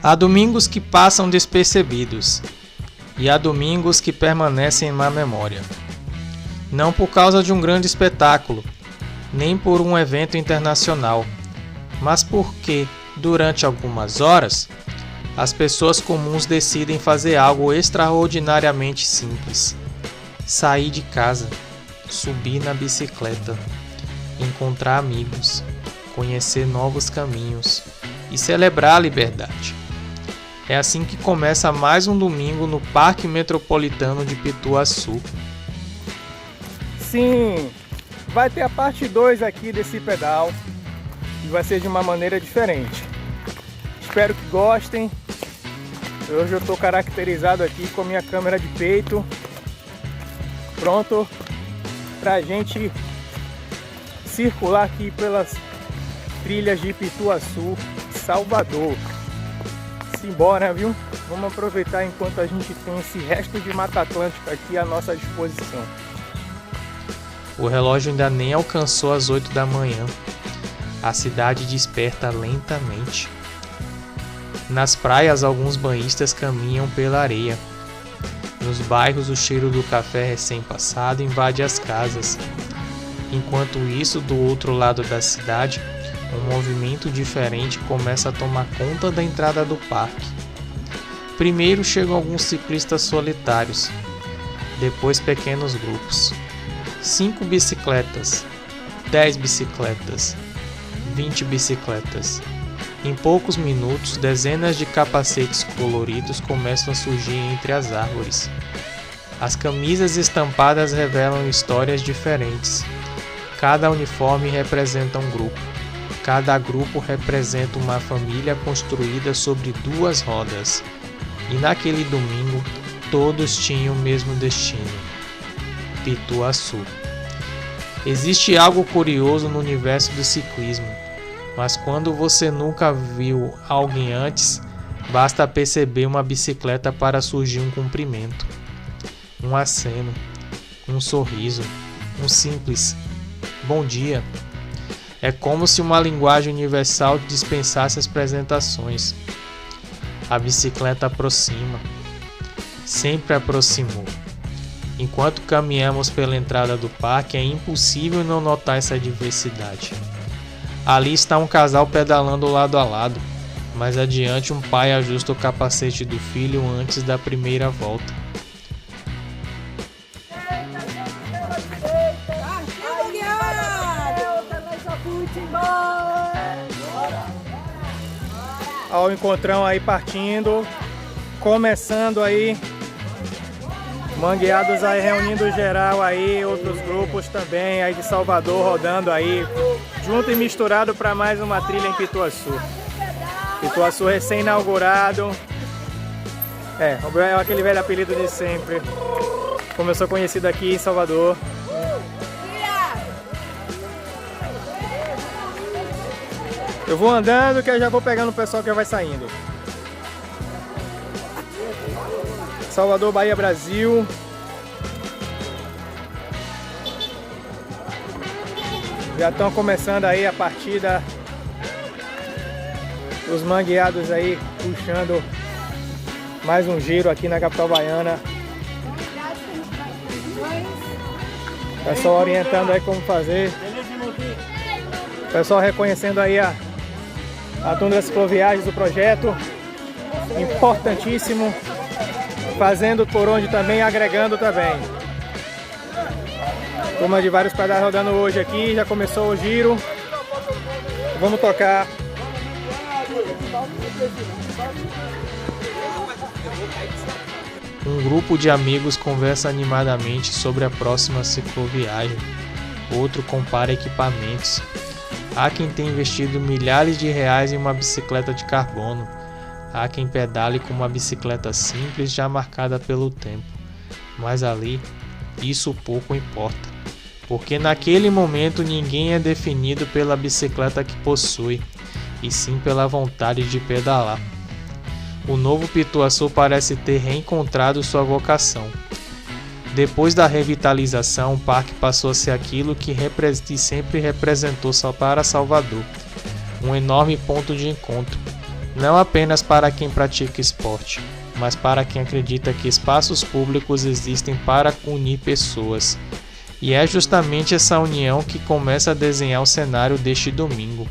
Há domingos que passam despercebidos, e há domingos que permanecem na memória. Não por causa de um grande espetáculo, nem por um evento internacional, mas porque, durante algumas horas, as pessoas comuns decidem fazer algo extraordinariamente simples: sair de casa, subir na bicicleta, encontrar amigos, conhecer novos caminhos e celebrar a liberdade. É assim que começa mais um domingo no Parque Metropolitano de Pituaçu. Sim, vai ter a parte 2 aqui desse pedal e vai ser de uma maneira diferente. Espero que gostem. Hoje eu estou caracterizado aqui com a minha câmera de peito, pronto para a gente circular aqui pelas trilhas de Pituaçu, Salvador. Simbora, viu? Vamos aproveitar enquanto a gente tem esse resto de Mata Atlântica aqui à nossa disposição. O relógio ainda nem alcançou as 8 da manhã. A cidade desperta lentamente. Nas praias, alguns banhistas caminham pela areia. Nos bairros, o cheiro do café recém-passado invade as casas. Enquanto isso, do outro lado da cidade, um movimento diferente começa a tomar conta da entrada do parque. Primeiro chegam alguns ciclistas solitários, depois pequenos grupos. 5 bicicletas, 10 bicicletas, 20 bicicletas. Em poucos minutos, dezenas de capacetes coloridos começam a surgir entre as árvores. As camisas estampadas revelam histórias diferentes. Cada uniforme representa um grupo. Cada grupo representa uma família construída sobre 2 rodas. E naquele domingo, todos tinham o mesmo destino: Pituaçu. Existe algo curioso no universo do ciclismo, mas quando você nunca viu alguém antes, basta perceber uma bicicleta para surgir um cumprimento, um aceno, um sorriso, um simples bom dia. É como se uma linguagem universal dispensasse as apresentações. A bicicleta aproxima, sempre aproximou. Enquanto caminhamos pela entrada do parque, é impossível não notar essa diversidade. Ali está um casal pedalando lado a lado, mais adiante um pai ajusta o capacete do filho antes da primeira volta. Olha o encontrão aí partindo, começando aí, mangueados aí reunindo geral aí, outros grupos também aí de Salvador rodando aí, junto e misturado para mais uma trilha em Pituaçu. Pituaçu recém-inaugurado, é aquele velho apelido de sempre, como eu sou conhecido aqui em Salvador. Eu vou andando que eu já vou pegando o pessoal que já vai saindo. Salvador, Bahia, Brasil. Já estão começando aí a partida. Os mangueados aí puxando mais um giro aqui na capital baiana. Pessoal orientando aí como fazer. Pessoal reconhecendo aí a Tundra Cicloviagens do projeto, importantíssimo, fazendo por onde também, agregando também. Turma de vários pedais rodando hoje aqui, já começou o giro, vamos tocar. Um grupo de amigos conversa animadamente sobre a próxima cicloviagem, outro compara equipamentos. Há quem tenha investido milhares de reais em uma bicicleta de carbono. Há quem pedale com uma bicicleta simples já marcada pelo tempo. Mas ali, isso pouco importa. Porque naquele momento ninguém é definido pela bicicleta que possui, e sim pela vontade de pedalar. O novo Pituaçu parece ter reencontrado sua vocação. Depois da revitalização, o parque passou a ser aquilo que sempre representou para Salvador, um enorme ponto de encontro, não apenas para quem pratica esporte, mas para quem acredita que espaços públicos existem para unir pessoas. E é justamente essa união que começa a desenhar o cenário deste domingo.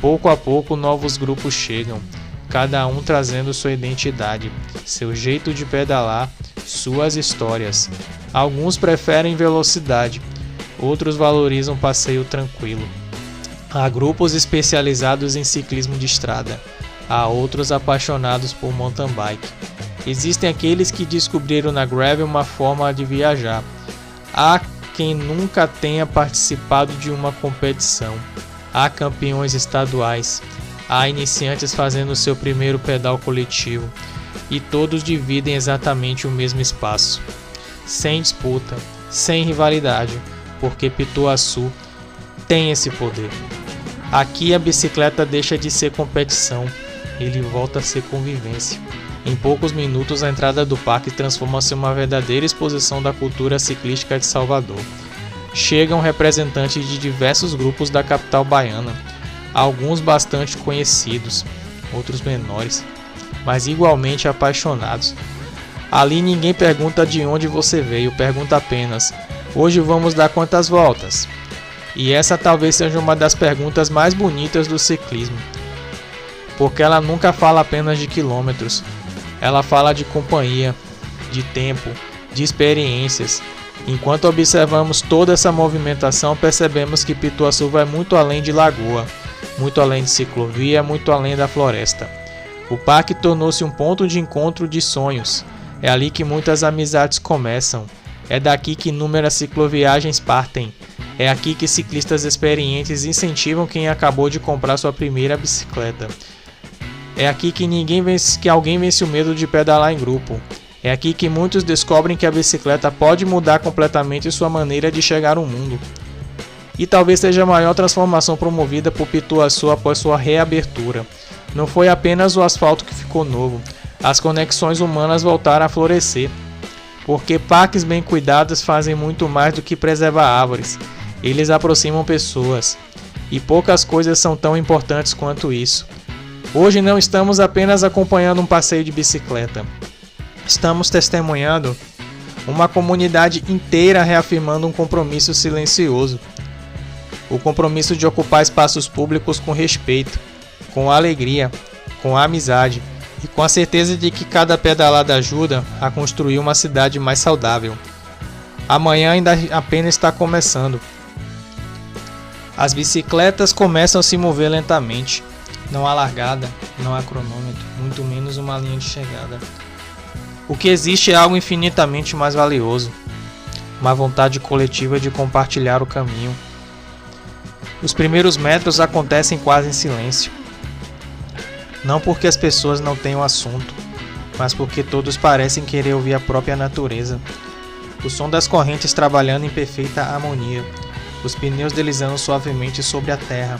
Pouco a pouco novos grupos chegam, cada um trazendo sua identidade, seu jeito de pedalar, suas histórias. Alguns preferem velocidade, outros valorizam passeio tranquilo. Há grupos especializados em ciclismo de estrada, há outros apaixonados por mountain bike. Existem aqueles que descobriram na gravel uma forma de viajar. Há quem nunca tenha participado de uma competição. Há campeões estaduais. Há iniciantes fazendo seu primeiro pedal coletivo. E todos dividem exatamente o mesmo espaço. Sem disputa, sem rivalidade, porque Pituaçu tem esse poder. Aqui a bicicleta deixa de ser competição, ele volta a ser convivência. Em poucos minutos a entrada do parque transforma-se em uma verdadeira exposição da cultura ciclística de Salvador. Chegam representantes de diversos grupos da capital baiana, alguns bastante conhecidos, outros menores, mas igualmente apaixonados. Ali ninguém pergunta de onde você veio, pergunta apenas: hoje vamos dar quantas voltas? E essa talvez seja uma das perguntas mais bonitas do ciclismo, porque ela nunca fala apenas de quilômetros, ela fala de companhia, de tempo, de experiências. Enquanto observamos toda essa movimentação, percebemos que Pituaçu vai muito além de lagoa, muito além de ciclovia, muito além da floresta. O parque tornou-se um ponto de encontro de sonhos, é ali que muitas amizades começam, é daqui que inúmeras cicloviagens partem. É aqui que ciclistas experientes incentivam quem acabou de comprar sua primeira bicicleta. É aqui que alguém vence o medo de pedalar em grupo. É aqui que muitos descobrem que a bicicleta pode mudar completamente sua maneira de chegar ao mundo. E talvez seja a maior transformação promovida por Pituaçu após sua reabertura. Não foi apenas o asfalto que ficou novo, as conexões humanas voltaram a florescer. Porque parques bem cuidados fazem muito mais do que preservar árvores. Eles aproximam pessoas, e poucas coisas são tão importantes quanto isso. Hoje não estamos apenas acompanhando um passeio de bicicleta. Estamos testemunhando uma comunidade inteira reafirmando um compromisso silencioso. O compromisso de ocupar espaços públicos com respeito, com alegria, com amizade e com a certeza de que cada pedalada ajuda a construir uma cidade mais saudável. Amanhã ainda apenas está começando. As bicicletas começam a se mover lentamente. Não há largada, não há cronômetro, muito menos uma linha de chegada. O que existe é algo infinitamente mais valioso, uma vontade coletiva de compartilhar o caminho. Os primeiros metros acontecem quase em silêncio. Não porque as pessoas não tenham assunto, mas porque todos parecem querer ouvir a própria natureza. O som das correntes trabalhando em perfeita harmonia, os pneus deslizando suavemente sobre a terra,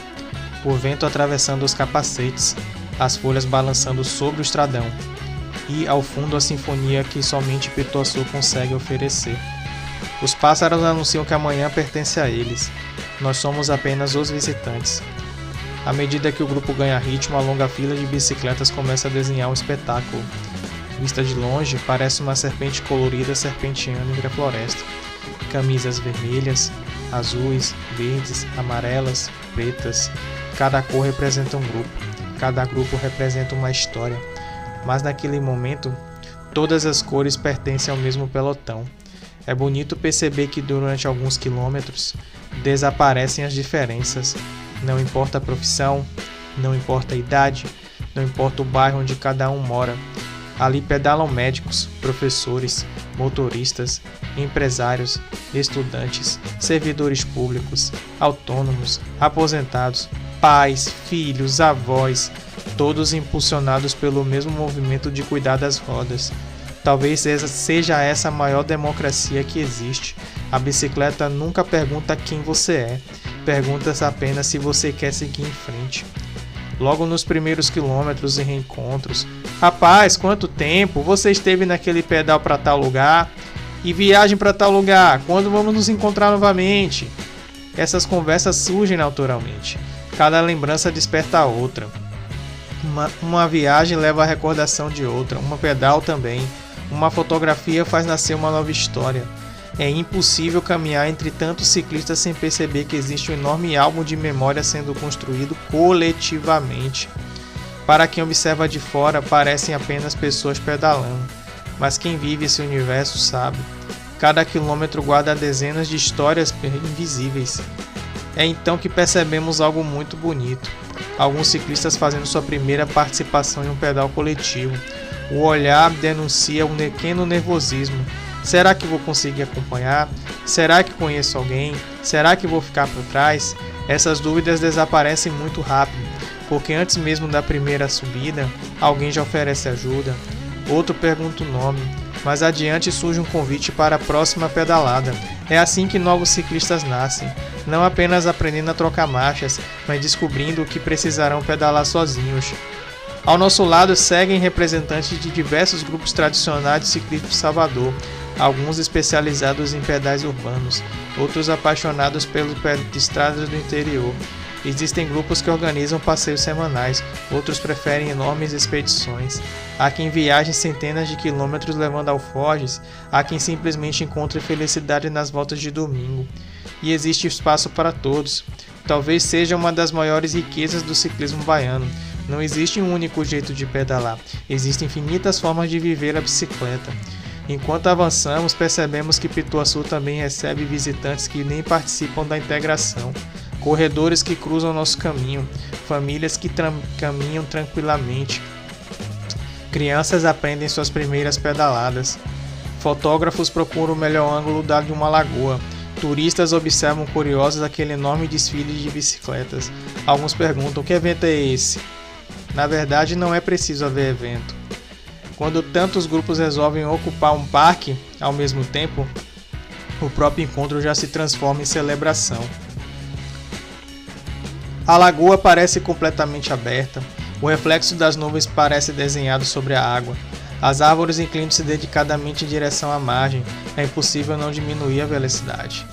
o vento atravessando os capacetes, as folhas balançando sobre o estradão, e ao fundo a sinfonia que somente Pituaçu consegue oferecer. Os pássaros anunciam que amanhã pertence a eles. Nós somos apenas os visitantes. À medida que o grupo ganha ritmo, a longa fila de bicicletas começa a desenhar um espetáculo. Vista de longe, parece uma serpente colorida serpenteando entre a floresta. Camisas vermelhas, azuis, verdes, amarelas, pretas. Cada cor representa um grupo, cada grupo representa uma história. Mas naquele momento, todas as cores pertencem ao mesmo pelotão. É bonito perceber que durante alguns quilômetros desaparecem as diferenças. Não importa a profissão, não importa a idade, não importa o bairro onde cada um mora. Ali pedalam médicos, professores, motoristas, empresários, estudantes, servidores públicos, autônomos, aposentados, pais, filhos, avós, todos impulsionados pelo mesmo movimento de cuidar das rodas. Talvez seja essa a maior democracia que existe. A bicicleta nunca pergunta quem você é, pergunta apenas se você quer seguir em frente. Logo nos primeiros quilômetros e reencontros: rapaz, quanto tempo, você esteve naquele pedal para tal lugar? E viagem para tal lugar, quando vamos nos encontrar novamente? Essas conversas surgem naturalmente, cada lembrança desperta a outra. Uma viagem leva a recordação de outra, uma pedal também. Uma fotografia faz nascer uma nova história. É impossível caminhar entre tantos ciclistas sem perceber que existe um enorme álbum de memória sendo construído coletivamente. Para quem observa de fora, parecem apenas pessoas pedalando, mas quem vive esse universo sabe. Cada quilômetro guarda dezenas de histórias invisíveis. É então que percebemos algo muito bonito. Alguns ciclistas fazendo sua primeira participação em um pedal coletivo. O olhar denuncia um pequeno nervosismo. Será que vou conseguir acompanhar? Será que conheço alguém? Será que vou ficar por trás? Essas dúvidas desaparecem muito rápido, porque antes mesmo da primeira subida, alguém já oferece ajuda, outro pergunta o nome, mas adiante surge um convite para a próxima pedalada. É assim que novos ciclistas nascem, não apenas aprendendo a trocar marchas, mas descobrindo que precisarão pedalar sozinhos. Ao nosso lado seguem representantes de diversos grupos tradicionais de ciclismo de Salvador, alguns especializados em pedais urbanos, outros apaixonados pelas estradas do interior. Existem grupos que organizam passeios semanais, outros preferem enormes expedições. Há quem viaje centenas de quilômetros levando alforjes, há quem simplesmente encontre felicidade nas voltas de domingo. E existe espaço para todos. Talvez seja uma das maiores riquezas do ciclismo baiano. Não existe um único jeito de pedalar, existem infinitas formas de viver a bicicleta. Enquanto avançamos, percebemos que Pituaçu também recebe visitantes que nem participam da integração, corredores que cruzam nosso caminho, famílias que caminham tranquilamente, crianças aprendem suas primeiras pedaladas, fotógrafos procuram o melhor ângulo de uma lagoa, turistas observam curiosos aquele enorme desfile de bicicletas. Alguns perguntam: que evento é esse? Na verdade, não é preciso haver evento. Quando tantos grupos resolvem ocupar um parque ao mesmo tempo, o próprio encontro já se transforma em celebração. A lagoa parece completamente aberta, o reflexo das nuvens parece desenhado sobre a água. As árvores inclinam-se dedicadamente em direção à margem, é impossível não diminuir a velocidade.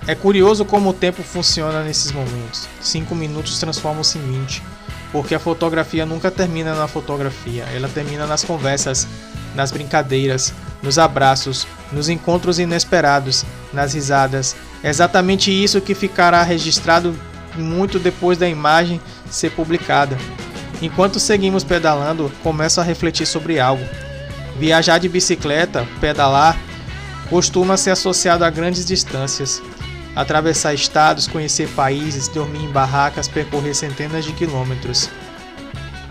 É curioso como o tempo funciona nesses momentos. 5 minutos transformam-se em 20. Porque a fotografia nunca termina na fotografia, ela termina nas conversas, nas brincadeiras, nos abraços, nos encontros inesperados, nas risadas. É exatamente isso que ficará registrado muito depois da imagem ser publicada. Enquanto seguimos pedalando, começo a refletir sobre algo. Viajar de bicicleta, pedalar, costuma ser associado a grandes distâncias. Atravessar estados, conhecer países, dormir em barracas, percorrer centenas de quilômetros.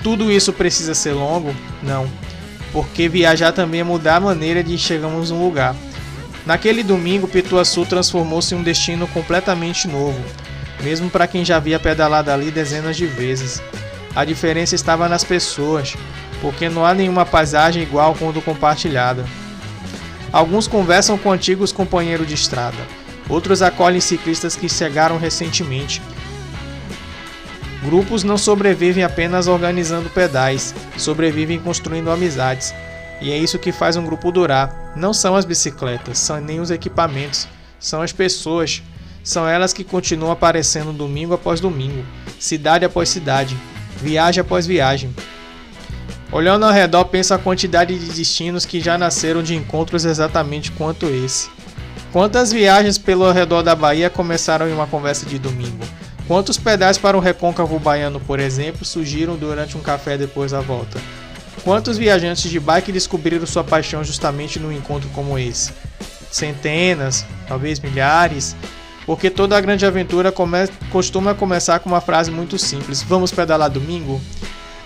Tudo isso precisa ser longo? Não, porque viajar também é mudar a maneira de chegarmos a um lugar. Naquele domingo, Pituaçu transformou-se em um destino completamente novo, mesmo para quem já havia pedalado ali dezenas de vezes. A diferença estava nas pessoas, porque não há nenhuma paisagem igual quando compartilhada. Alguns conversam com antigos companheiros de estrada. Outros acolhem ciclistas que chegaram recentemente. Grupos não sobrevivem apenas organizando pedais, sobrevivem construindo amizades. E é isso que faz um grupo durar. Não são as bicicletas, são nem os equipamentos, são as pessoas. São elas que continuam aparecendo domingo após domingo, cidade após cidade, viagem após viagem. Olhando ao redor, penso a quantidade de destinos que já nasceram de encontros exatamente quanto esse. Quantas viagens pelo redor da Bahia começaram em uma conversa de domingo? Quantos pedais para o recôncavo baiano, por exemplo, surgiram durante um café depois da volta? Quantos viajantes de bike descobriram sua paixão justamente num encontro como esse? Centenas, talvez milhares, porque toda a grande aventura costuma começar com uma frase muito simples: vamos pedalar domingo?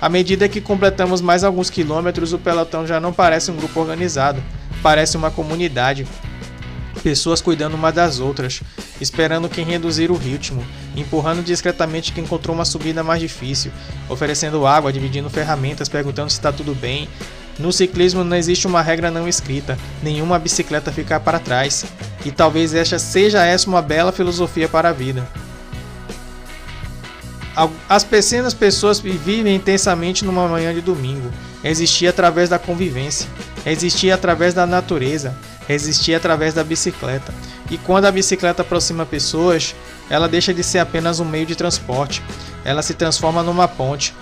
À medida que completamos mais alguns quilômetros, o pelotão já não parece um grupo organizado, parece uma comunidade. Pessoas cuidando umas das outras, esperando quem reduzir o ritmo, empurrando discretamente quem encontrou uma subida mais difícil, oferecendo água, dividindo ferramentas, perguntando se está tudo bem. No ciclismo não existe uma regra não escrita, nenhuma bicicleta fica para trás, e talvez seja essa uma bela filosofia para a vida. As pequenas pessoas vivem intensamente numa manhã de domingo, existir através da convivência, existir através da natureza, existir através da bicicleta. E quando a bicicleta aproxima pessoas, ela deixa de ser apenas um meio de transporte. ela se transforma numa ponte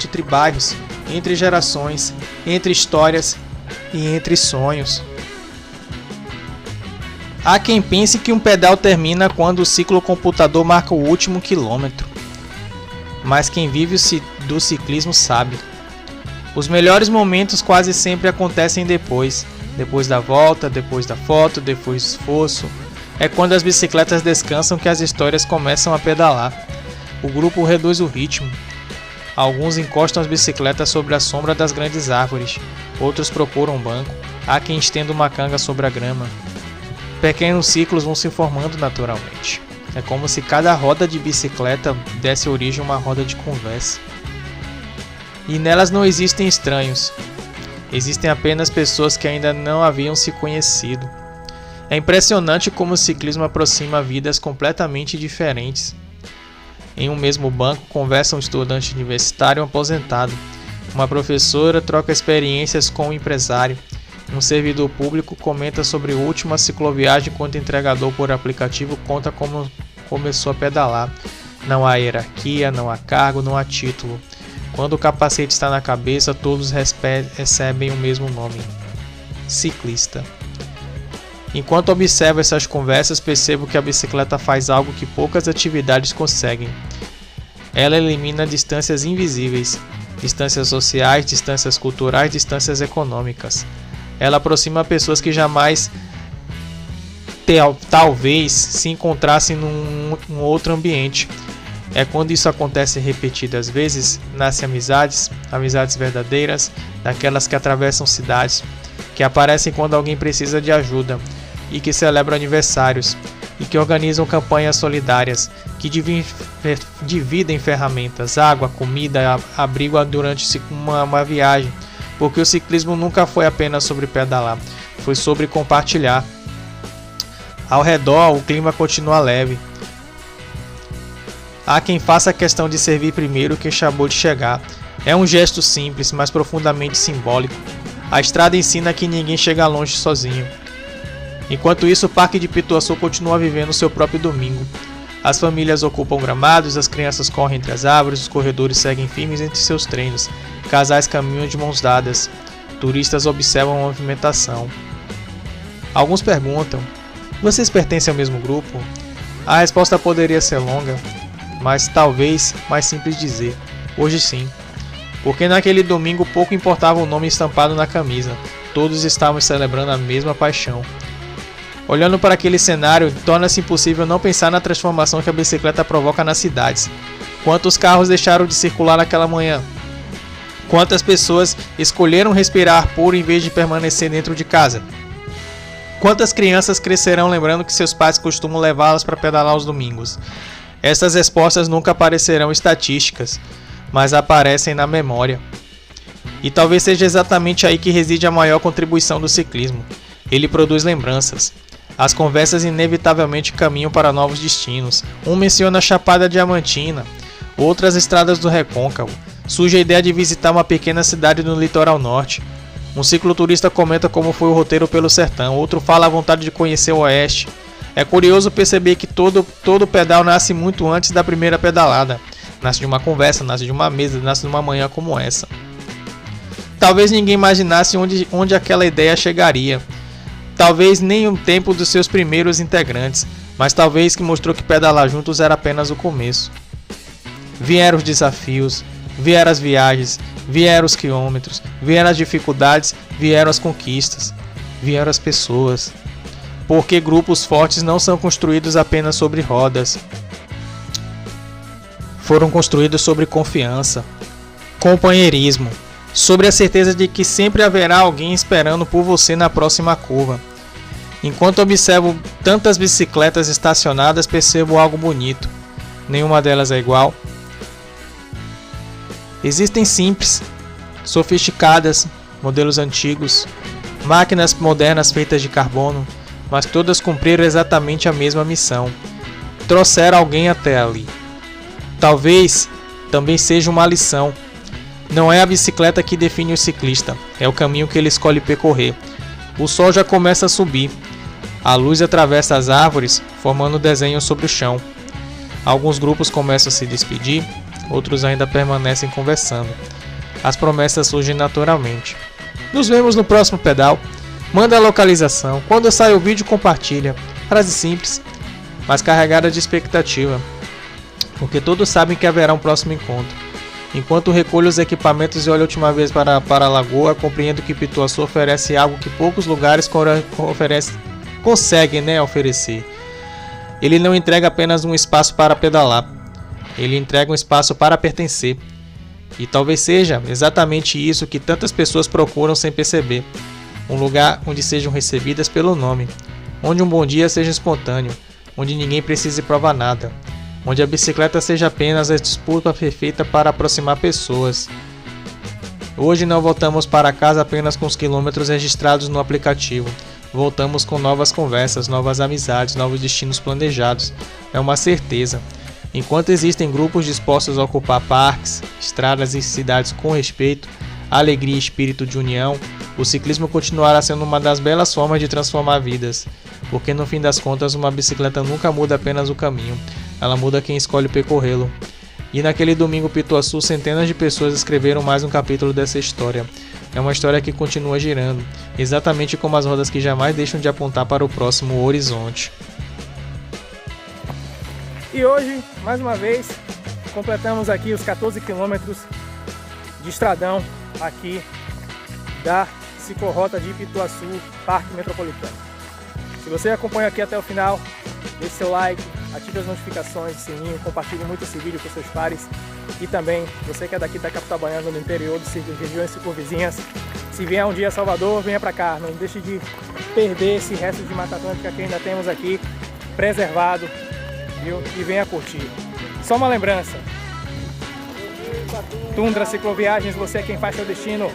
entre bairros, entre gerações, entre histórias e entre sonhos. Há quem pense que um pedal termina quando o ciclocomputador marca o último quilômetro. Mas quem vive do ciclismo sabe. Os melhores momentos quase sempre acontecem depois da volta, depois da foto, depois do esforço. É quando as bicicletas descansam que as histórias começam a pedalar. O grupo reduz o ritmo. Alguns encostam as bicicletas sobre a sombra das grandes árvores, outros procuram um banco, há quem estenda uma canga sobre a grama. Pequenos ciclos vão se formando naturalmente. É como se cada roda de bicicleta desse origem a uma roda de conversa. E nelas não existem estranhos. Existem apenas pessoas que ainda não haviam se conhecido. É impressionante como o ciclismo aproxima vidas completamente diferentes. Em um mesmo banco conversa um estudante universitário e um aposentado. Uma professora troca experiências com um empresário. Um servidor público comenta sobre a última cicloviagem enquanto o entregador por aplicativo conta como começou a pedalar. Não há hierarquia, não há cargo, não há título. Quando o capacete está na cabeça, todos recebem o mesmo nome: ciclista. Enquanto observo essas conversas, percebo que a bicicleta faz algo que poucas atividades conseguem. Ela elimina distâncias invisíveis, distâncias sociais, distâncias culturais, distâncias econômicas. Ela aproxima pessoas que jamais, talvez, se encontrassem num outro ambiente. É quando isso acontece repetidas vezes, nascem amizades verdadeiras, daquelas que atravessam cidades, que aparecem quando alguém precisa de ajuda, e que celebram aniversários, e que organizam campanhas solidárias, que dividem ferramentas, água, comida, abrigo durante uma viagem, porque o ciclismo nunca foi apenas sobre pedalar, foi sobre compartilhar. Ao redor, o clima continua leve. Há quem faça questão de servir primeiro quem acabou de chegar. É um gesto simples, mas profundamente simbólico. A estrada ensina que ninguém chega longe sozinho. Enquanto isso, o Parque de Pituaçu continua vivendo seu próprio domingo. As famílias ocupam gramados, as crianças correm entre as árvores, os corredores seguem firmes entre seus treinos, casais caminham de mãos dadas, turistas observam a movimentação. Alguns perguntam: vocês pertencem ao mesmo grupo? A resposta poderia ser longa, mas talvez mais simples dizer: hoje sim. Porque naquele domingo pouco importava o nome estampado na camisa, todos estavam celebrando a mesma paixão. Olhando para aquele cenário, torna-se impossível não pensar na transformação que a bicicleta provoca nas cidades. Quantos carros deixaram de circular naquela manhã? Quantas pessoas escolheram respirar puro em vez de permanecer dentro de casa? Quantas crianças crescerão lembrando que seus pais costumam levá-las para pedalar aos domingos? Essas respostas nunca aparecerão estatísticas, mas aparecem na memória. E talvez seja exatamente aí que reside a maior contribuição do ciclismo. Ele produz lembranças. As conversas inevitavelmente caminham para novos destinos. Um menciona a Chapada Diamantina, outras estradas do Recôncavo. Surge a ideia de visitar uma pequena cidade no litoral norte. Um cicloturista comenta como foi o roteiro pelo sertão, outro fala a vontade de conhecer o oeste. É curioso perceber que todo pedal nasce muito antes da primeira pedalada. Nasce de uma conversa, nasce de uma mesa, nasce de uma manhã como essa. Talvez ninguém imaginasse onde aquela ideia chegaria. Talvez nem o tempo dos seus primeiros integrantes, mas talvez que mostrou que pedalar juntos era apenas o começo. Vieram os desafios, vieram as viagens, vieram os quilômetros, vieram as dificuldades, vieram as conquistas, vieram as pessoas. Porque grupos fortes não são construídos apenas sobre rodas. Foram construídos sobre confiança, companheirismo, sobre a certeza de que sempre haverá alguém esperando por você na próxima curva. Enquanto observo tantas bicicletas estacionadas, percebo algo bonito. Nenhuma delas é igual. Existem simples, sofisticadas, modelos antigos, máquinas modernas feitas de carbono, mas todas cumpriram exatamente a mesma missão. Trouxeram alguém até ali. Talvez também seja uma lição. Não é a bicicleta que define o ciclista, é o caminho que ele escolhe percorrer. O sol já começa a subir. A luz atravessa as árvores, formando desenhos sobre o chão. Alguns grupos começam a se despedir, outros ainda permanecem conversando. As promessas surgem naturalmente. Nos vemos no próximo pedal. Manda a localização. Quando sai o vídeo, compartilha. Frase simples, mas carregada de expectativa, porque todos sabem que haverá um próximo encontro. Enquanto recolho os equipamentos e olho a última vez para a lagoa, compreendo que Pituaçu oferece algo que poucos lugares conseguem oferecer. Ele não entrega apenas um espaço para pedalar, ele entrega um espaço para pertencer. E talvez seja exatamente isso que tantas pessoas procuram sem perceber. Um lugar onde sejam recebidas pelo nome, onde um bom dia seja espontâneo, onde ninguém precise provar nada, onde a bicicleta seja apenas a desculpa perfeita para aproximar pessoas. Hoje não voltamos para casa apenas com os quilômetros registrados no aplicativo. Voltamos com novas conversas, novas amizades, novos destinos planejados. É uma certeza. Enquanto existem grupos dispostos a ocupar parques, estradas e cidades com respeito, alegria e espírito de união, o ciclismo continuará sendo uma das belas formas de transformar vidas. Porque no fim das contas, uma bicicleta nunca muda apenas o caminho, ela muda quem escolhe percorrê-lo. E naquele domingo Pituaçu, centenas de pessoas escreveram mais um capítulo dessa história. É uma história que continua girando, exatamente como as rodas que jamais deixam de apontar para o próximo horizonte. E hoje, mais uma vez, completamos aqui os 14 quilômetros de estradão aqui da ciclorrota de Pituaçu, Parque Metropolitano. Se você acompanha aqui até o final, deixe seu like, ative as notificações, sininho, compartilhe muito esse vídeo com seus pares. E também, você que é daqui da Capitabaiana, no interior de regiões circunvizinhas, se vier um dia a Salvador, venha pra cá. Não deixe de perder esse resto de Mata Atlântica que ainda temos aqui, preservado, viu? E venha curtir. Só uma lembrança. Tundra Cicloviagens, você é quem faz seu destino.